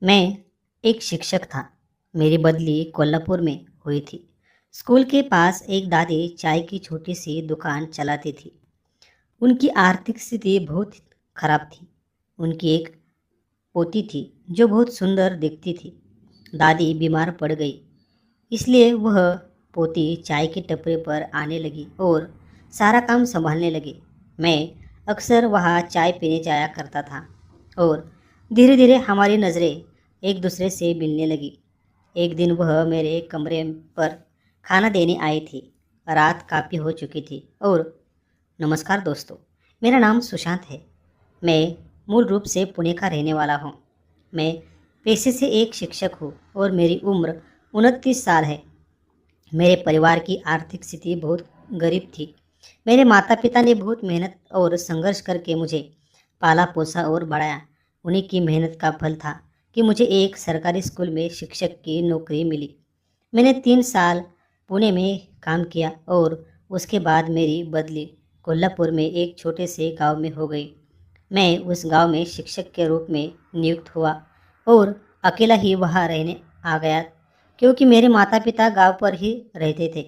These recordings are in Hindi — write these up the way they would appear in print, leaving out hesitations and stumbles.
मैं एक शिक्षक था। मेरी बदली कोल्हापुर में हुई थी। स्कूल के पास एक दादी चाय की छोटी सी दुकान चलाती थी। उनकी आर्थिक स्थिति बहुत खराब थी। उनकी एक पोती थी जो बहुत सुंदर दिखती थी। दादी बीमार पड़ गई, इसलिए वह पोती चाय की टपरी पर आने लगी और सारा काम संभालने लगी। मैं अक्सर वहाँ चाय पीने जाया करता था और धीरे धीरे हमारी नज़रें एक दूसरे से मिलने लगी। एक दिन वह मेरे कमरे पर खाना देने आई थी। रात काफ़ी हो चुकी थी और नमस्कार दोस्तों, मेरा नाम सुशांत है। मैं मूल रूप से पुणे का रहने वाला हूँ। मैं पेशे से एक शिक्षक हूँ और मेरी उम्र 29 साल है। मेरे परिवार की आर्थिक स्थिति बहुत गरीब थी। मेरे माता पिता ने बहुत मेहनत और संघर्ष करके मुझे पाला पोसा और बढ़ाया। उन्हीं की मेहनत का फल था कि मुझे एक सरकारी स्कूल में शिक्षक की नौकरी मिली। मैंने 3 साल पुणे में काम किया और उसके बाद मेरी बदली कोल्हापुर में एक छोटे से गांव में हो गई। मैं उस गांव में शिक्षक के रूप में नियुक्त हुआ और अकेला ही वहाँ रहने आ गया, क्योंकि मेरे माता पिता गांव पर ही रहते थे।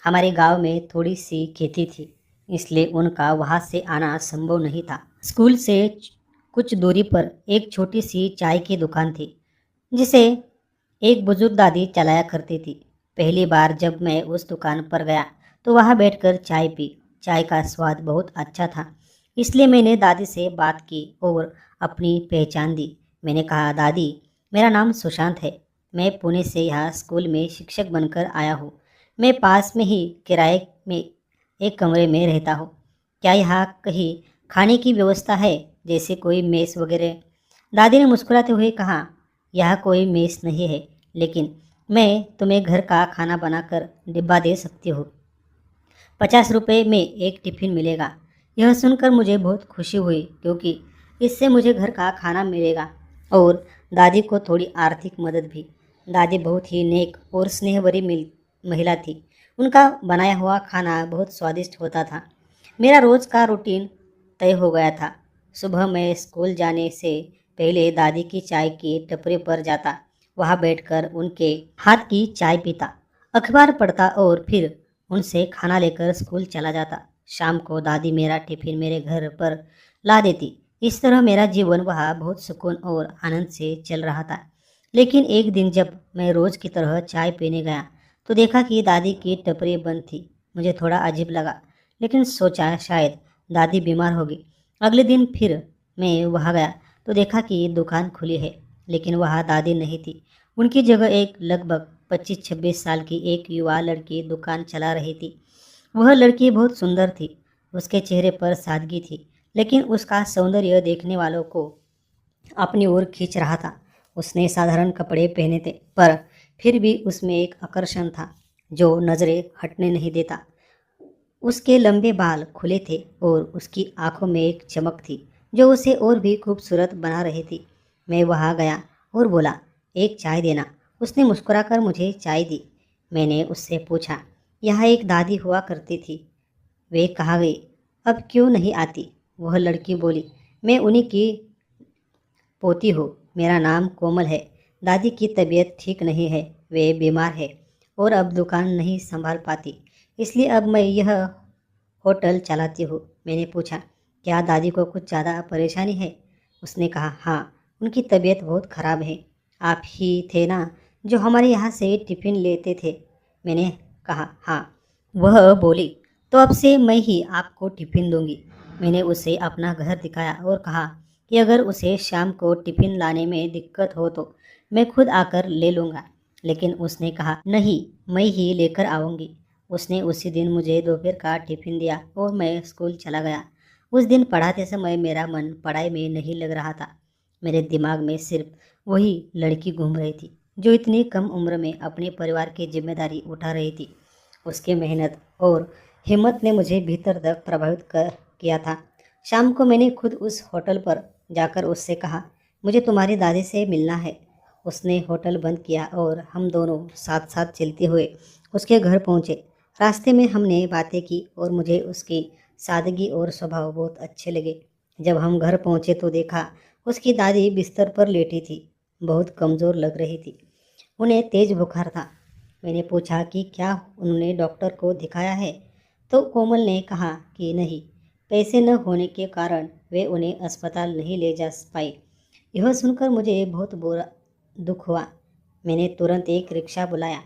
हमारे गांव में थोड़ी सी खेती थी, इसलिए उनका वहाँ से आना संभव नहीं था। स्कूल से कुछ दूरी पर एक छोटी सी चाय की दुकान थी, जिसे एक बुजुर्ग दादी चलाया करती थी। पहली बार जब मैं उस दुकान पर गया तो वहाँ बैठकर चाय पी। चाय का स्वाद बहुत अच्छा था, इसलिए मैंने दादी से बात की और अपनी पहचान दी। मैंने कहा, दादी, मेरा नाम सुशांत है। मैं पुणे से यहाँ स्कूल में शिक्षक बनकर आया हूँ। मैं पास में ही किराए में एक कमरे में रहता हूँ। क्या यहाँ कहीं खाने की व्यवस्था है, जैसे कोई मेस वगैरह? दादी ने मुस्कुराते हुए कहा, यहाँ कोई मेस नहीं है, लेकिन मैं तुम्हें घर का खाना बनाकर डिब्बा दे सकती हूँ। 50 रुपये में एक टिफ़िन मिलेगा। यह सुनकर मुझे बहुत खुशी हुई, क्योंकि इससे मुझे घर का खाना मिलेगा और दादी को थोड़ी आर्थिक मदद भी। दादी बहुत ही नेक और स्नेह भरी महिला थी। उनका बनाया हुआ खाना बहुत स्वादिष्ट होता था। मेरा रोज़ का रूटीन तय हो गया था। सुबह मैं स्कूल जाने से पहले दादी की चाय की टपरी पर जाता। वहाँ बैठकर उनके हाथ की चाय पीता, अखबार पढ़ता और फिर उनसे खाना लेकर स्कूल चला जाता। शाम को दादी मेरा टिफिन मेरे घर पर ला देती। इस तरह मेरा जीवन वहाँ बहुत सुकून और आनंद से चल रहा था। लेकिन एक दिन जब मैं रोज़ की तरह चाय पीने गया तो देखा कि दादी की टपरी बंद थी। मुझे थोड़ा अजीब लगा, लेकिन सोचा शायद दादी बीमार होगी। अगले दिन फिर मैं वहाँ गया तो देखा कि दुकान खुली है, लेकिन वहाँ दादी नहीं थी। उनकी जगह एक लगभग 25-26 साल की एक युवा लड़की दुकान चला रही थी। वह लड़की बहुत सुंदर थी। उसके चेहरे पर सादगी थी, लेकिन उसका सौंदर्य देखने वालों को अपनी ओर खींच रहा था। उसने साधारण कपड़े पहने थे, पर फिर भी उसमें एक आकर्षण था जो नज़रें हटने नहीं देता। उसके लंबे बाल खुले थे और उसकी आंखों में एक चमक थी जो उसे और भी खूबसूरत बना रही थी। मैं वहाँ गया और बोला, एक चाय देना। उसने मुस्कुराकर मुझे चाय दी। मैंने उससे पूछा, यहाँ एक दादी हुआ करती थी, वे कहाँ गई? अब क्यों नहीं आती? वह लड़की बोली, मैं उन्हीं की पोती हूँ। मेरा नाम कोमल है। दादी की तबीयत ठीक नहीं है, वे बीमार है और अब दुकान नहीं संभाल पाती, इसलिए अब मैं यह होटल चलाती हूँ। मैंने पूछा, क्या दादी को कुछ ज़्यादा परेशानी है? उसने कहा, हाँ, उनकी तबीयत बहुत ख़राब है। आप ही थे ना जो हमारे यहाँ से टिफ़िन लेते थे? मैंने कहा, हाँ। वह बोली, तो अब से मैं ही आपको टिफ़िन दूंगी। मैंने उसे अपना घर दिखाया और कहा कि अगर उसे शाम को टिफ़िन लाने में दिक्कत हो तो मैं खुद आकर ले लूँगा। लेकिन उसने कहा, नहीं, मैं ही लेकर आऊँगी। उसने उसी दिन मुझे दोपहर का टिफ़िन दिया और मैं स्कूल चला गया। उस दिन पढ़ाते समय मेरा मन पढ़ाई में नहीं लग रहा था। मेरे दिमाग में सिर्फ वही लड़की घूम रही थी जो इतनी कम उम्र में अपने परिवार की जिम्मेदारी उठा रही थी। उसकी मेहनत और हिम्मत ने मुझे भीतर तक प्रभावित कर किया था। शाम को मैंने खुद उस होटल पर जाकर उससे कहा, मुझे तुम्हारी दादी से मिलना है। उसने होटल बंद किया और हम दोनों साथ साथ चलते हुए उसके घर पहुँचे। रास्ते में हमने बातें की और मुझे उसकी सादगी और स्वभाव बहुत अच्छे लगे। जब हम घर पहुँचे तो देखा उसकी दादी बिस्तर पर लेटी थी। बहुत कमज़ोर लग रही थी। उन्हें तेज बुखार था। मैंने पूछा कि क्या उन्होंने डॉक्टर को दिखाया है, तो कोमल ने कहा कि नहीं, पैसे न होने के कारण वे उन्हें अस्पताल नहीं ले जा पाए। यह सुनकर मुझे बहुत बुरा दुख हुआ। मैंने तुरंत एक रिक्शा बुलाया,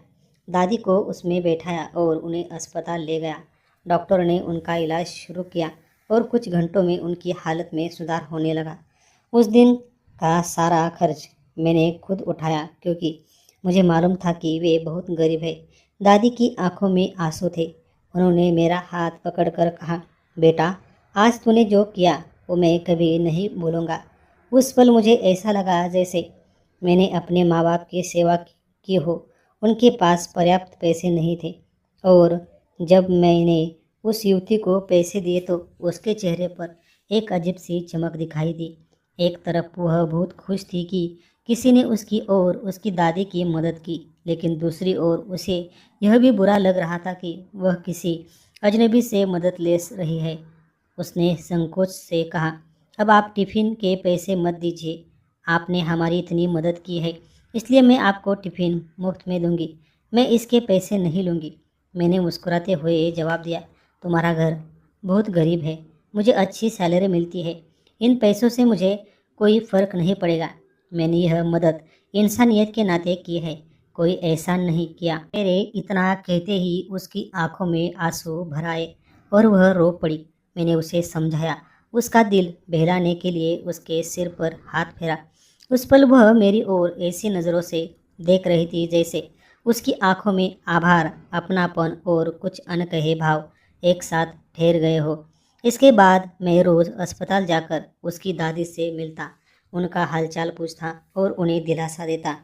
दादी को उसमें बैठाया और उन्हें अस्पताल ले गया। डॉक्टर ने उनका इलाज शुरू किया और कुछ घंटों में उनकी हालत में सुधार होने लगा। उस दिन का सारा खर्च मैंने खुद उठाया, क्योंकि मुझे मालूम था कि वे बहुत गरीब है। दादी की आंखों में आंसू थे। उन्होंने मेरा हाथ पकड़कर कहा, बेटा, आज तूने जो किया वो मैं कभी नहीं भूलूंगा। उस पल मुझे ऐसा लगा जैसे मैंने अपने माँ बाप की सेवा की हो। उनके पास पर्याप्त पैसे नहीं थे, और जब मैंने उस युवती को पैसे दिए तो उसके चेहरे पर एक अजीब सी चमक दिखाई दी। एक तरफ वह बहुत खुश थी कि किसी ने उसकी और उसकी दादी की मदद की, लेकिन दूसरी ओर उसे यह भी बुरा लग रहा था कि वह किसी अजनबी से मदद ले रही है। उसने संकोच से कहा, अब आप टिफ़िन के पैसे मत दीजिए। आपने हमारी इतनी मदद की है, इसलिए मैं आपको टिफ़िन मुफ्त में दूंगी। मैं इसके पैसे नहीं लूँगी। मैंने मुस्कुराते हुए जवाब दिया, तुम्हारा घर बहुत गरीब है, मुझे अच्छी सैलरी मिलती है, इन पैसों से मुझे कोई फ़र्क नहीं पड़ेगा। मैंने यह मदद इंसानियत के नाते की है, कोई एहसान नहीं किया। मेरे इतना कहते ही उसकी आंखों में आंसू भर आए और वह रो पड़ी। मैंने उसे समझाया, उसका दिल बहलाने के लिए उसके सिर पर हाथ फेरा। उस पल वह मेरी ओर ऐसी नज़रों से देख रही थी जैसे उसकी आंखों में आभार, अपनापन और कुछ अनकहे भाव एक साथ ठहर गए हो। इसके बाद मैं रोज़ अस्पताल जाकर उसकी दादी से मिलता, उनका हालचाल पूछता और उन्हें दिलासा देता।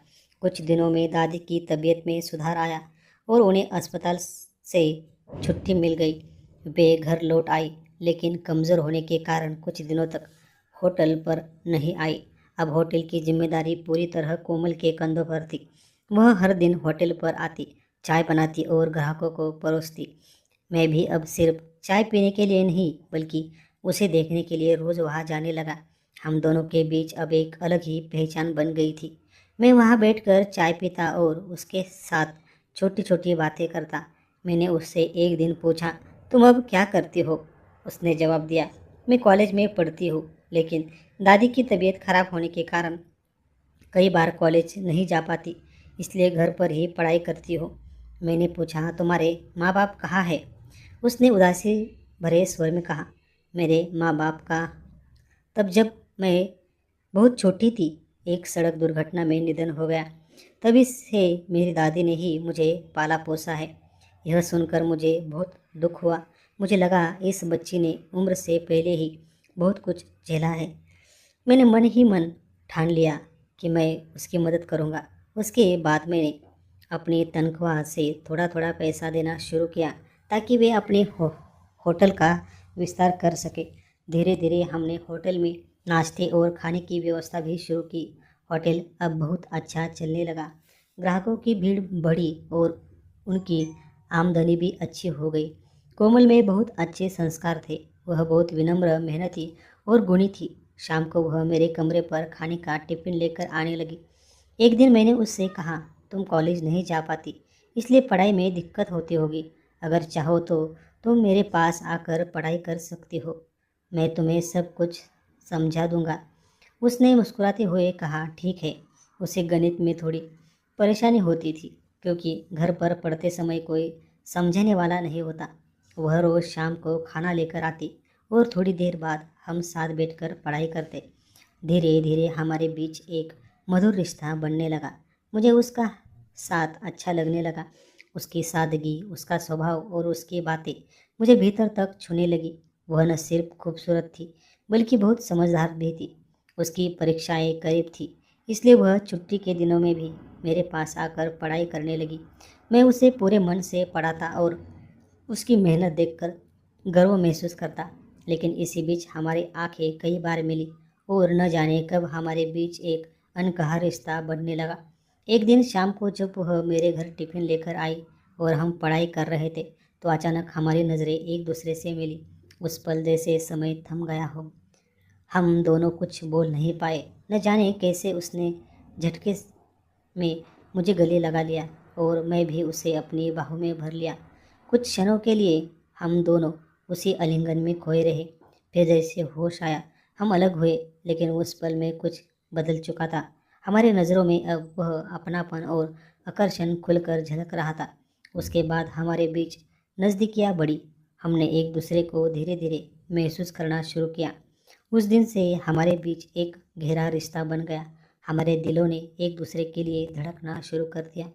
कुछ दिनों में दादी की तबीयत में सुधार आया और उन्हें अस्पताल से छुट्टी मिल गई। वे घर लौट आई, लेकिन कमज़ोर होने के कारण कुछ दिनों तक होटल पर नहीं आई। अब होटल की जिम्मेदारी पूरी तरह कोमल के कंधों पर थी। वह हर दिन होटल पर आती, चाय बनाती और ग्राहकों को परोसती। मैं भी अब सिर्फ चाय पीने के लिए नहीं, बल्कि उसे देखने के लिए रोज़ वहाँ जाने लगा। हम दोनों के बीच अब एक अलग ही पहचान बन गई थी। मैं वहाँ बैठकर चाय पीता और उसके साथ छोटी छोटी बातें करता। मैंने उससे एक दिन पूछा, तुम अब क्या करती हो? उसने जवाब दिया, मैं कॉलेज में पढ़ती हूँ, लेकिन दादी की तबीयत खराब होने के कारण कई बार कॉलेज नहीं जा पाती, इसलिए घर पर ही पढ़ाई करती हूँ। मैंने पूछा, तुम्हारे माँ बाप कहाँ है? उसने उदासी भरे स्वर में कहा, मेरे माँ बाप का तब जब मैं बहुत छोटी थी एक सड़क दुर्घटना में निधन हो गया। तभी से मेरी दादी ने ही मुझे पाला पोसा है। यह सुनकर मुझे बहुत दुख हुआ। मुझे लगा इस बच्ची ने उम्र से पहले ही बहुत कुछ झेला है। मैंने मन ही मन ठान लिया कि मैं उसकी मदद करूँगा। उसके बाद मैंने अपनी तनख्वाह से थोड़ा थोड़ा पैसा देना शुरू किया, ताकि वे अपने होटल का विस्तार कर सके। धीरे धीरे हमने होटल में नाश्ते और खाने की व्यवस्था भी शुरू की। होटल अब बहुत अच्छा चलने लगा। ग्राहकों की भीड़ बढ़ी और उनकी आमदनी भी अच्छी हो गई। कोमल में बहुत अच्छे संस्कार थे। वह बहुत विनम्र, मेहनती और गुणी थी। शाम को वह मेरे कमरे पर खाने का टिफ़िन लेकर आने लगी। एक दिन मैंने उससे कहा, तुम कॉलेज नहीं जा पाती, इसलिए पढ़ाई में दिक्कत होती होगी। अगर चाहो तो तुम मेरे पास आकर पढ़ाई कर सकती हो, मैं तुम्हें सब कुछ समझा दूंगा। उसने मुस्कुराते हुए कहा, ठीक है। उसे गणित में थोड़ी परेशानी होती थी, क्योंकि घर पर पढ़ते समय कोई समझाने वाला नहीं होता। वह रोज़ शाम को खाना लेकर आती और थोड़ी देर बाद हम साथ बैठकर पढ़ाई करते। धीरे धीरे हमारे बीच एक मधुर रिश्ता बनने लगा। मुझे उसका साथ अच्छा लगने लगा। उसकी सादगी, उसका स्वभाव और उसकी बातें मुझे भीतर तक छूने लगी। वह न सिर्फ खूबसूरत थी, बल्कि बहुत समझदार भी थी। उसकी परीक्षाएं करीब थी, इसलिए वह छुट्टी के दिनों में भी मेरे पास आकर पढ़ाई करने लगी। मैं उसे पूरे मन से पढ़ाता और उसकी मेहनत देखकर गर्व महसूस करता। लेकिन इसी बीच हमारी आंखें कई बार मिली और न जाने कब हमारे बीच एक अनकहा रिश्ता बढ़ने लगा। एक दिन शाम को जब वह मेरे घर टिफ़िन लेकर आई और हम पढ़ाई कर रहे थे, तो अचानक हमारी नज़रें एक दूसरे से मिली। उस पल जैसे समय थम गया हो। हम दोनों कुछ बोल नहीं पाए। न जाने कैसे उसने झटके में मुझे गले लगा लिया और मैं भी उसे अपनी बाहों में भर लिया। कुछ क्षणों के लिए हम दोनों उसी आलिंगन में खोए रहे। फिर जैसे होश आया हम अलग हुए, लेकिन उस पल में कुछ बदल चुका था। हमारी नज़रों में अब वह अपनापन और आकर्षण खुलकर झलक रहा था। उसके बाद हमारे बीच नज़दीकियाँ बढ़ी। हमने एक दूसरे को धीरे धीरे महसूस करना शुरू किया। उस दिन से हमारे बीच एक गहरा रिश्ता बन गया। हमारे दिलों ने एक दूसरे के लिए धड़कना शुरू कर दिया।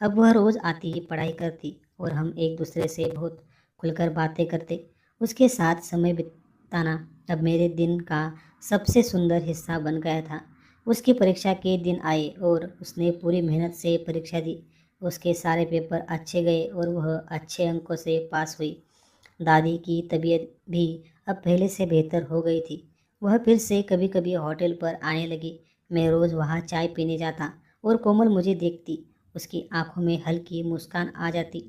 अब वह रोज़ आती, पढ़ाई करती और हम एक दूसरे से बहुत खुलकर बातें करते। उसके साथ समय बिताना अब मेरे दिन का सबसे सुंदर हिस्सा बन गया था। उसकी परीक्षा के दिन आए और उसने पूरी मेहनत से परीक्षा दी। उसके सारे पेपर अच्छे गए और वह अच्छे अंकों से पास हुई। दादी की तबीयत भी अब पहले से बेहतर हो गई थी। वह फिर से कभी कभी होटल पर आने लगी। मैं रोज़ वहाँ चाय पीने जाता और कोमल मुझे देखती। उसकी आंखों में हल्की मुस्कान आ जाती।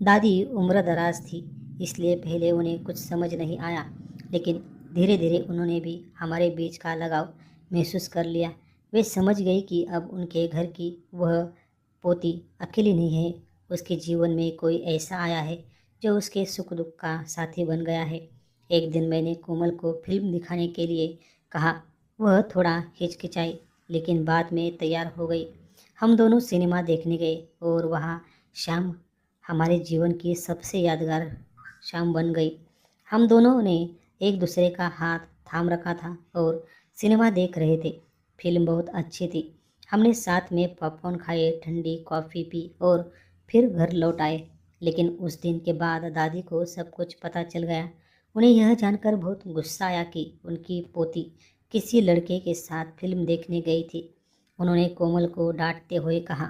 दादी उम्रदराज थी, इसलिए पहले उन्हें कुछ समझ नहीं आया, लेकिन धीरे धीरे उन्होंने भी हमारे बीच का लगाव महसूस कर लिया। वे समझ गई कि अब उनके घर की वह पोती अकेली नहीं है। उसके जीवन में कोई ऐसा आया है जो उसके सुख दुख का साथी बन गया है। एक दिन मैंने कोमल को फिल्म दिखाने के लिए कहा। वह थोड़ा हिचकिचाई, लेकिन बाद में तैयार हो गई। हम दोनों सिनेमा देखने गए और वहाँ शाम हमारे जीवन की सबसे यादगार शाम बन गई। हम दोनों ने एक दूसरे का हाथ थाम रखा था और सिनेमा देख रहे थे। फिल्म बहुत अच्छी थी। हमने साथ में पॉपकॉर्न खाए, ठंडी कॉफ़ी पी और फिर घर लौट आए। लेकिन उस दिन के बाद दादी को सब कुछ पता चल गया। उन्हें यह जानकर बहुत गुस्सा आया कि उनकी पोती किसी लड़के के साथ फिल्म देखने गई थी। उन्होंने कोमल को डांटते हुए कहा,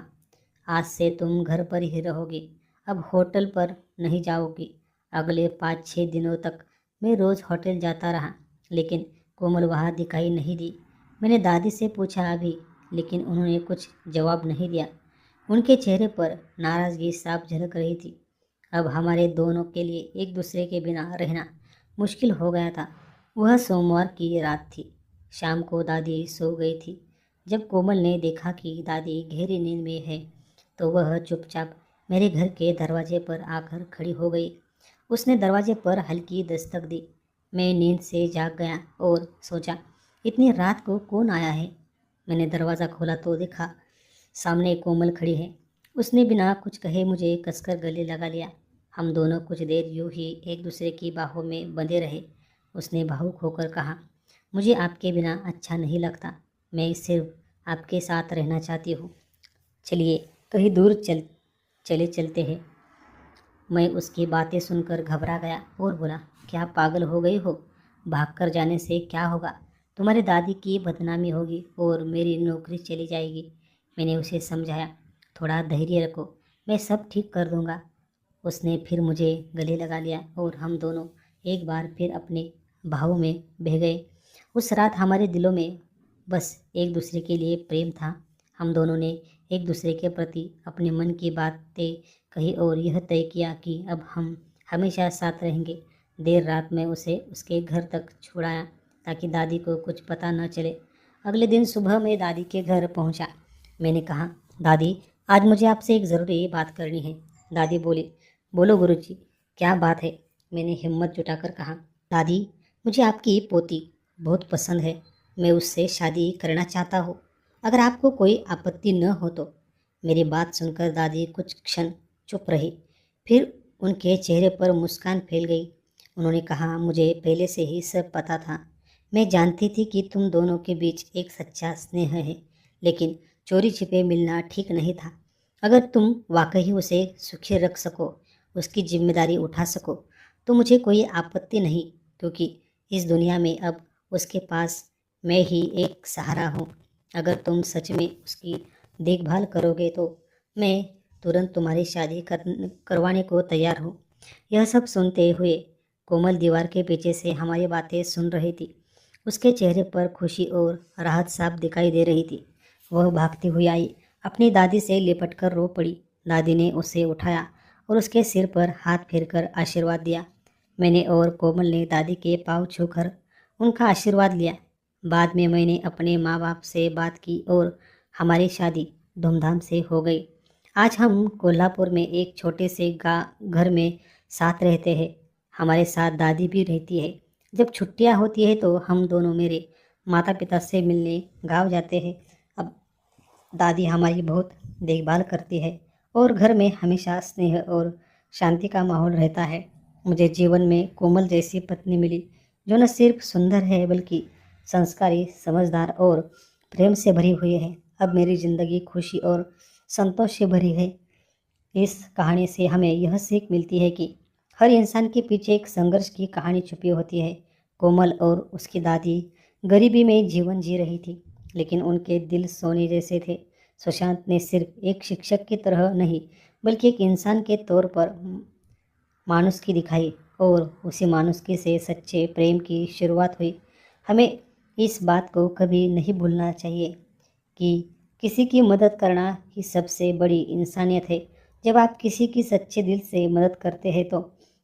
आज से तुम घर पर ही रहोगी, अब होटल पर नहीं जाओगी। अगले 5-6 दिनों तक मैं रोज़ होटल जाता रहा, लेकिन कोमल वहाँ दिखाई नहीं दी। मैंने दादी से पूछा अभी, लेकिन उन्होंने कुछ जवाब नहीं दिया। उनके चेहरे पर नाराज़गी साफ झलक रही थी। अब हमारे दोनों के लिए एक दूसरे के बिना रहना मुश्किल हो गया था। वह सोमवार की रात थी। शाम को दादी सो गई थी। जब कोमल ने देखा कि दादी गहरी नींद में है, तो वह चुपचाप मेरे घर के दरवाजे पर आकर खड़ी हो गई। उसने दरवाजे पर हल्की दस्तक दी। मैं नींद से जाग गया और सोचा, इतनी रात को कौन आया है। मैंने दरवाज़ा खोला तो देखा सामने कोमल खड़ी है। उसने बिना कुछ कहे मुझे कसकर गले लगा लिया। हम दोनों कुछ देर यूं ही एक दूसरे की बाहों में बंधे रहे। उसने भावुक होकर कहा, मुझे आपके बिना अच्छा नहीं लगता। मैं सिर्फ आपके साथ रहना चाहती हूँ। चलिए कहीं दूर चलते हैं। मैं उसकी बातें सुनकर घबरा गया और बोला, क्या पागल हो गई हो? भागकर जाने से क्या होगा? तुम्हारी दादी की बदनामी होगी और मेरी नौकरी चली जाएगी। मैंने उसे समझाया, थोड़ा धैर्य रखो, मैं सब ठीक कर दूंगा। उसने फिर मुझे गले लगा लिया और हम दोनों एक बार फिर अपने भावों में बह गए। उस रात हमारे दिलों में बस एक दूसरे के लिए प्रेम था। हम दोनों ने एक दूसरे के प्रति अपने मन की बातें कही और यह तय किया कि अब हम हमेशा साथ रहेंगे। देर रात में उसे उसके घर तक छुड़ाया ताकि दादी को कुछ पता न चले। अगले दिन सुबह मैं दादी के घर पहुंचा। मैंने कहा, दादी आज मुझे आपसे एक ज़रूरी बात करनी है। दादी बोली, बोलो गुरुजी, क्या बात है? मैंने हिम्मत जुटाकर कहा, दादी मुझे आपकी पोती बहुत पसंद है। मैं उससे शादी करना चाहता हूँ, अगर आपको कोई आपत्ति न हो तो। मेरी बात सुनकर दादी कुछ क्षण चुप रही। फिर उनके चेहरे पर मुस्कान फैल गई। उन्होंने कहा, मुझे पहले से ही सब पता था। मैं जानती थी कि तुम दोनों के बीच एक सच्चा स्नेह है, लेकिन चोरी छिपे मिलना ठीक नहीं था। अगर तुम वाकई उसे सुखी रख सको, उसकी जिम्मेदारी उठा सको, तो मुझे कोई आपत्ति नहीं, क्योंकि इस दुनिया में अब उसके पास मैं ही एक सहारा हूँ। अगर तुम सच में उसकी देखभाल करोगे तो मैं तुरंत तुम्हारी शादी करवाने को तैयार हूँ। यह सब सुनते हुए कोमल दीवार के पीछे से हमारी बातें सुन रही थी। उसके चेहरे पर खुशी और राहत साफ दिखाई दे रही थी। वह भागती हुई आई, अपनी दादी से लिपट कर रो पड़ी। दादी ने उसे उठाया और उसके सिर पर हाथ फेरकर आशीर्वाद दिया। मैंने और कोमल ने दादी के पाँव छूकर उनका आशीर्वाद लिया। बाद में मैंने अपने माँ बाप से बात की और हमारी शादी धूमधाम से हो गई। आज हम कोल्हापुर में एक छोटे से घर में साथ रहते हैं। हमारे साथ दादी भी रहती है। जब छुट्टियां होती है तो हम दोनों मेरे माता पिता से मिलने गांव जाते हैं। अब दादी हमारी बहुत देखभाल करती है और घर में हमेशा स्नेह और शांति का माहौल रहता है। मुझे जीवन में कोमल जैसी पत्नी मिली जो न सिर्फ सुंदर है बल्कि संस्कारी, समझदार और प्रेम से भरी हुई है। अब मेरी ज़िंदगी खुशी और संतोष से भरी है। इस कहानी से हमें यह सीख मिलती है कि हर इंसान के पीछे एक संघर्ष की कहानी छुपी होती है। कोमल और उसकी दादी गरीबी में जीवन जी रही थी, लेकिन उनके दिल सोने जैसे थे। सुशांत ने सिर्फ एक शिक्षक की तरह नहीं, बल्कि एक इंसान के तौर पर मानुषकी दिखाई और उसी मानुषकी से सच्चे प्रेम की शुरुआत हुई। हमें इस बात को कभी नहीं भूलना चाहिए कि किसी की मदद करना ही सबसे बड़ी इंसानियत है। जब आप किसी की सच्चे दिल से मदद करते हैं तो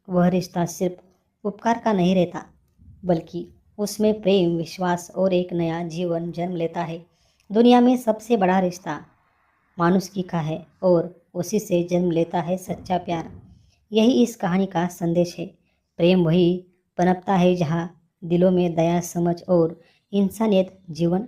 वह रिश्ता सिर्फ उपकार का नहीं रहता, बल्कि उसमें प्रेम, विश्वास और एक नया जीवन जन्म लेता है। दुनिया में सबसे बड़ा रिश्ता मानुषकी का है और उसी से जन्म लेता है सच्चा प्यार। यही इस कहानी का संदेश है। प्रेम वही पनपता है जहाँ दिलों में दया, समझ और इंसानियत जीवन